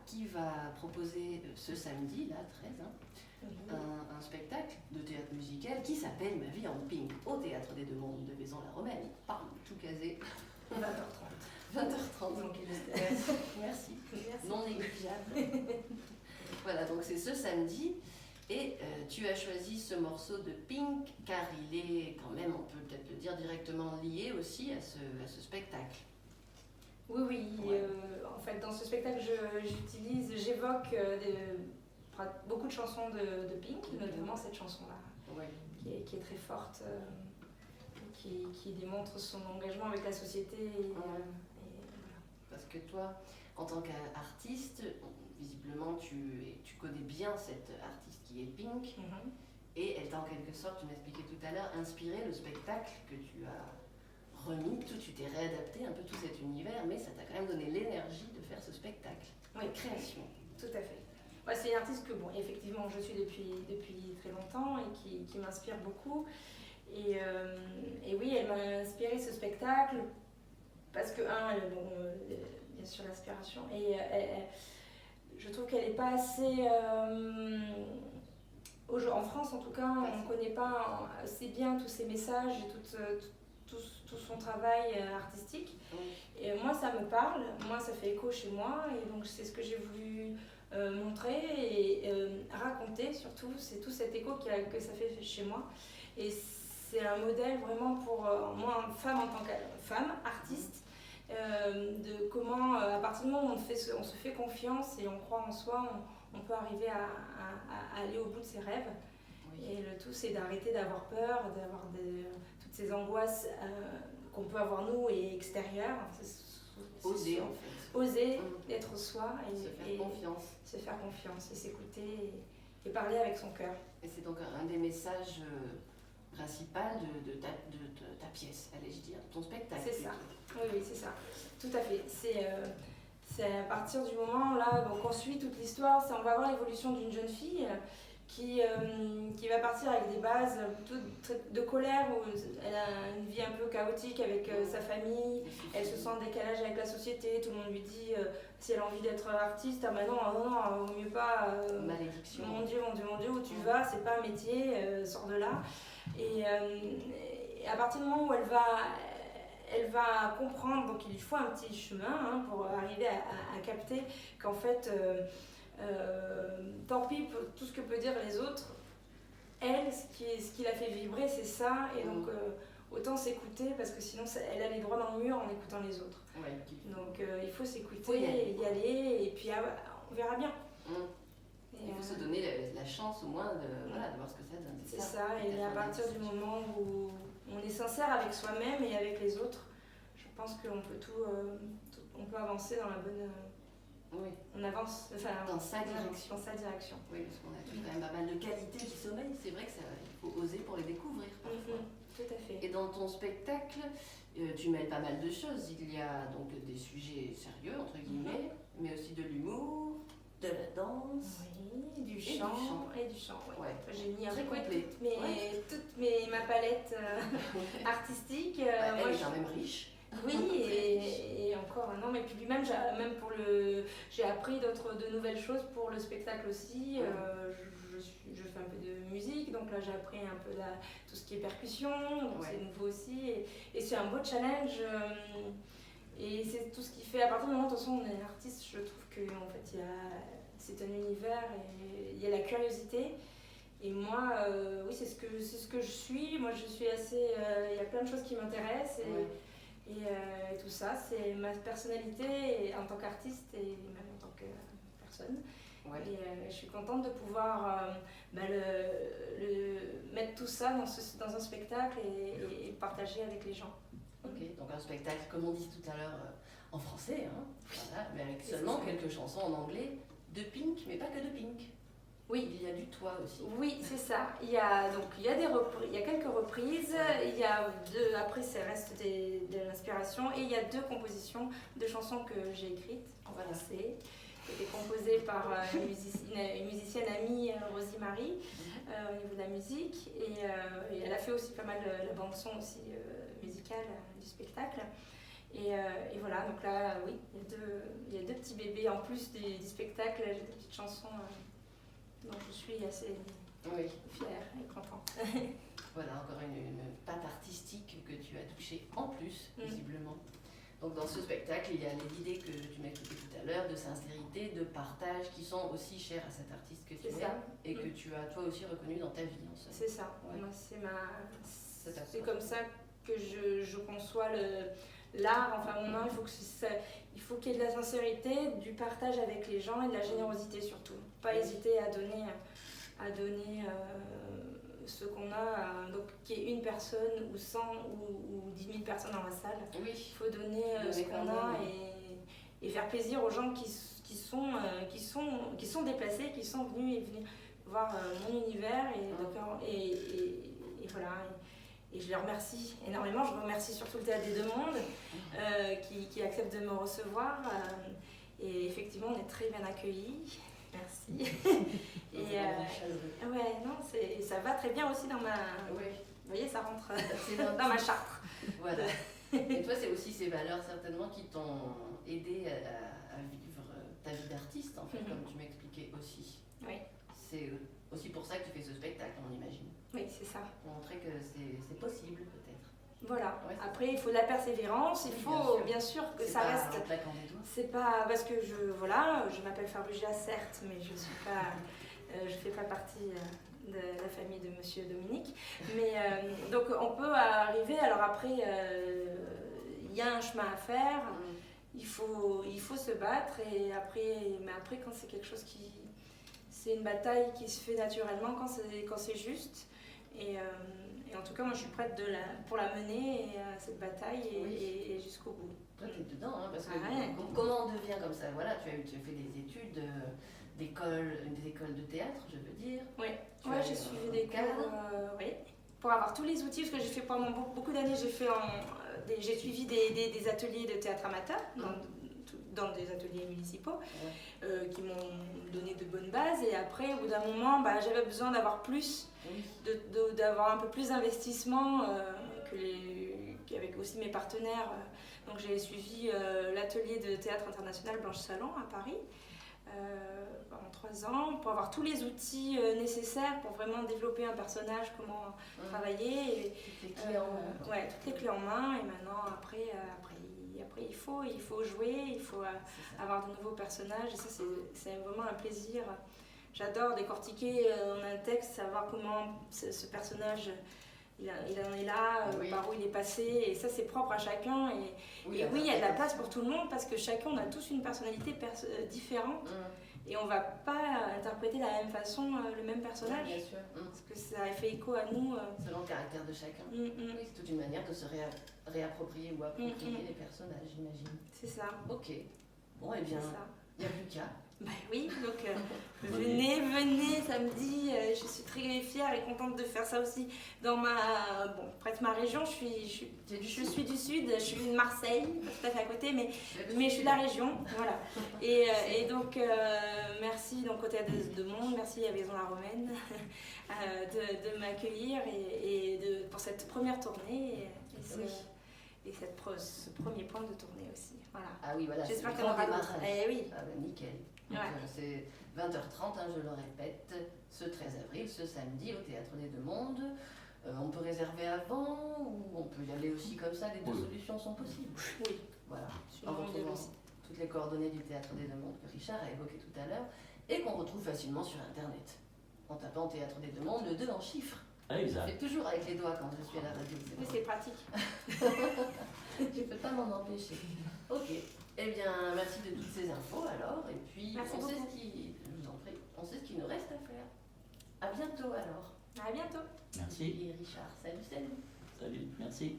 qui va proposer ce samedi, là, 13, un spectacle de théâtre musical qui s'appelle Ma vie en pink, au Théâtre des Deux Mondes de Vaison-la-Romaine. Pardon, tout casé. 20h30. 20h30. Donc, Merci. Non négligeable. Voilà, donc c'est ce samedi. Et tu as choisi ce morceau de Pink car il est quand même, on peut peut-être le dire, directement lié aussi à ce spectacle. Oui, en fait dans ce spectacle j'évoque beaucoup de chansons de Pink, notamment cette chanson-là, qui est très forte, qui démontre son engagement avec la société. Et voilà. Parce que toi, en tant qu'artiste, visiblement tu connais bien cette artiste qui est Pink, et elle t'a en quelque sorte, tu m'expliquais tout à l'heure, inspiré le spectacle que tu as remis, tu t'es réadapté un peu tout cet univers, mais ça t'a quand même donné l'énergie de faire ce spectacle. Oui, création. Tout à fait. Ouais, c'est une artiste que, bon, effectivement, je suis depuis très longtemps et qui m'inspire beaucoup. Et oui, elle m'a inspiré ce spectacle parce que, bien sûr, l'inspiration. Et je trouve qu'elle n'est pas assez... en France, en tout cas, on ne connaît pas assez bien tous ses messages et tout son travail artistique. Et moi, ça me parle, moi, ça fait écho chez moi, et donc c'est ce que j'ai voulu montrer et raconter, surtout, c'est tout cet écho que ça fait chez moi. Et c'est un modèle vraiment pour moi, femme en tant que femme, artiste, de comment, à partir du moment où on se fait confiance et on croit en soi, on peut arriver à aller au bout de ses rêves. Et le tout, c'est d'arrêter d'avoir peur, d'avoir toutes ces angoisses qu'on peut avoir nous et extérieures. Oser, en fait. Oser être soi et se faire confiance et s'écouter et parler avec son cœur. Et c'est donc un des messages principaux de ta pièce, allais-je dire, de ton spectacle. C'est ça, oui, c'est ça, tout à fait. C'est à partir du moment là, donc on suit toute l'histoire, on va voir l'évolution d'une jeune fille qui va partir avec des bases de colère, où elle a une vie un peu chaotique avec sa famille, elle se sent en décalage avec la société, tout le monde lui dit si elle a envie d'être artiste, ah bah non, au mieux pas, malédiction. Mon Dieu, où tu vas, c'est pas un métier, sors de là. Et à partir du moment où elle va comprendre, donc il lui faut un petit chemin pour arriver à capter qu'en fait, tant pis pour tout ce que peut dire les autres, elle, ce qui la fait vibrer, c'est ça, et donc autant s'écouter, parce que sinon elle a les droits dans le mur en écoutant les autres. Donc il faut s'écouter, y aller, et puis on verra bien. Il faut se donner la chance au moins de voir ce que ça donne. C'est ça, et à partir du moment où on est sincère avec soi-même et avec les autres, je pense qu'on peut on peut avancer dans la bonne... on avance dans sa direction. Oui, parce qu'on a tous quand même pas mal de qualités qui sommeillent. C'est vrai qu'il faut oser pour les découvrir parfois. Tout à fait. Et dans ton spectacle, tu mêles pas mal de choses. Il y a donc des sujets sérieux, entre guillemets, mais aussi de l'humour, de la danse, du chant. Ouais. J'ai mis très complet. Ma palette artistique. Elle est quand même riche. Oui, et encore non, mais puis même j'ai appris de nouvelles choses pour le spectacle aussi. Je fais un peu de musique, donc là j'ai appris un peu tout ce qui est percussion, donc c'est nouveau aussi, et c'est un beau challenge. Et c'est tout ce qui fait, à partir du moment où de toute façon on est artiste, je trouve qu'en fait c'est un univers et il y a la curiosité. Et moi, oui, c'est ce que je suis. Moi je suis assez, il y a plein de choses qui m'intéressent. Et tout ça, c'est ma personnalité en tant qu'artiste et même en tant que personne. Et je suis contente de pouvoir mettre tout ça dans un spectacle et partager avec les gens. Ok, donc un spectacle, comme on dit tout à l'heure, en français, mais avec seulement quelques chansons en anglais, de Pink, mais pas que de Pink. Oui, il y a du toi aussi. Oui, c'est ça. Il y a quelques reprises. Il y a après, ça reste de l'inspiration. Et il y a 2 compositions de chansons que j'ai écrites en français. Qui étaient composées par une musicienne amie, Rosie Marie, au niveau de la musique. Et elle a fait aussi pas mal la bande-son aussi musicale du spectacle. Et voilà, donc là, oui, il y a deux petits bébés en plus du spectacle, j'ai des petites chansons, donc je suis assez fière et contente. Voilà, encore une patte artistique que tu as touchée en plus, visiblement. Donc dans ce spectacle, il y a les idées que tu m'as expliquées tout à l'heure, de sincérité, de partage, qui sont aussi chères à cet artiste que tu es et que tu as toi aussi reconnu dans ta vie. C'est ça, moi c'est comme ça que je conçois l'art, enfin mon art, il faut qu'il y ait de la sincérité, du partage avec les gens et de la générosité surtout. Pas hésiter à donner ce qu'on a, donc qu'il y ait une personne ou 100 ou 10 000 personnes dans la salle. Oui. Il faut donner ce qu'on a et faire plaisir aux gens qui sont déplacés, qui sont venus voir mon univers et voilà. Et je les remercie énormément. Je remercie surtout le Théâtre des Deux Mondes qui accepte de me recevoir. Et effectivement, on est très bien accueillis. Merci. Ça va très bien aussi dans ma... Oui. Vous voyez, ça rentre dans ma charte. Voilà. Et toi, c'est aussi ces valeurs certainement qui t'ont aidé à vivre ta vie d'artiste, en fait, comme tu m'expliquais aussi. Oui. C'est aussi pour ça que tu fais ce spectacle, on imagine. Oui, c'est ça. Pour montrer que c'est possible, peut-être. Voilà. Après, il faut de la persévérance. Il faut bien sûr que ça reste. C'est pas parce que je m'appelle Farrugia, certes, mais je fais pas partie de la famille de Monsieur Dominique. Mais donc on peut arriver. Alors après, il y a un chemin à faire. Il faut se battre mais après quand c'est quelque chose c'est une bataille qui se fait naturellement quand c'est juste. Et en tout cas, moi, je suis prête pour la mener cette bataille et jusqu'au bout. Toi, tu es dedans, hein, parce que comment on devient comme ça? Voilà, tu as fait des études des écoles de théâtre, je veux dire. Oui, j'ai suivi des cours. Pour avoir tous les outils, parce que j'ai fait pendant beaucoup d'années, j'ai suivi des ateliers de théâtre amateur dans des ateliers municipaux qui m'ont donné de bonnes bases. Et après, au bout d'un moment, j'avais besoin d'avoir plus, d'avoir un peu plus d'investissement qu'avec aussi mes partenaires. Donc j'ai suivi l'atelier de théâtre international Blanche Salon à Paris pendant 3 ans pour avoir tous les outils nécessaires pour vraiment développer un personnage, comment travailler. Toutes les clés en main. Toutes les clés en main. Et maintenant, après il faut jouer, il faut avoir de nouveaux personnages. Et ça, c'est vraiment un plaisir. J'adore décortiquer un texte, savoir comment ce personnage il en est là, par où il est passé. Et ça, c'est propre à chacun. Et il y a de la place pour tout le monde parce que chacun, on a tous une personnalité différente. Et on ne va pas interpréter de la même façon le même personnage. Bien sûr. Parce que ça fait écho à nous. Selon le caractère de chacun. Oui, c'est toute une manière de se réapproprier ou approprier les personnages, j'imagine. C'est ça. Ok. Bon, eh bien, il n'y a plus qu'à. Oui, donc venez samedi, je suis très fière et contente de faire ça aussi dans presque ma région, je suis du sud, je suis de Marseille, tout à fait à côté, mais je suis de la région, voilà. Et donc merci donc au Théâtre des Deux Mondes, merci à Maison la Romaine de m'accueillir pour cette première tournée et ce premier point de tournée aussi. Voilà. Ah oui, voilà. J'espère qu'il y en aura d'autres. Oui. Ah ben nickel. Donc, c'est 20h30, je le répète, ce 13 avril, ce samedi, au Théâtre des Deux Mondes. On peut réserver avant ou on peut y aller aussi comme ça, les deux solutions sont possibles. Oui. Voilà. En retrouvant toutes les coordonnées du Théâtre des Deux Mondes que Richard a évoqué tout à l'heure et qu'on retrouve facilement sur Internet. En tapant Théâtre des Deux Mondes, le 2 en chiffres. Exact. Je fais toujours avec les doigts quand je suis à la radio. Oui, c'est pratique. Je ne peux pas m'en empêcher. Ok. Eh bien, merci de toutes ces infos alors. Et puis, je vous en prie, on sait ce qu'il nous reste à faire. À bientôt alors. À bientôt. Merci. Et Richard, salut. Salut, merci.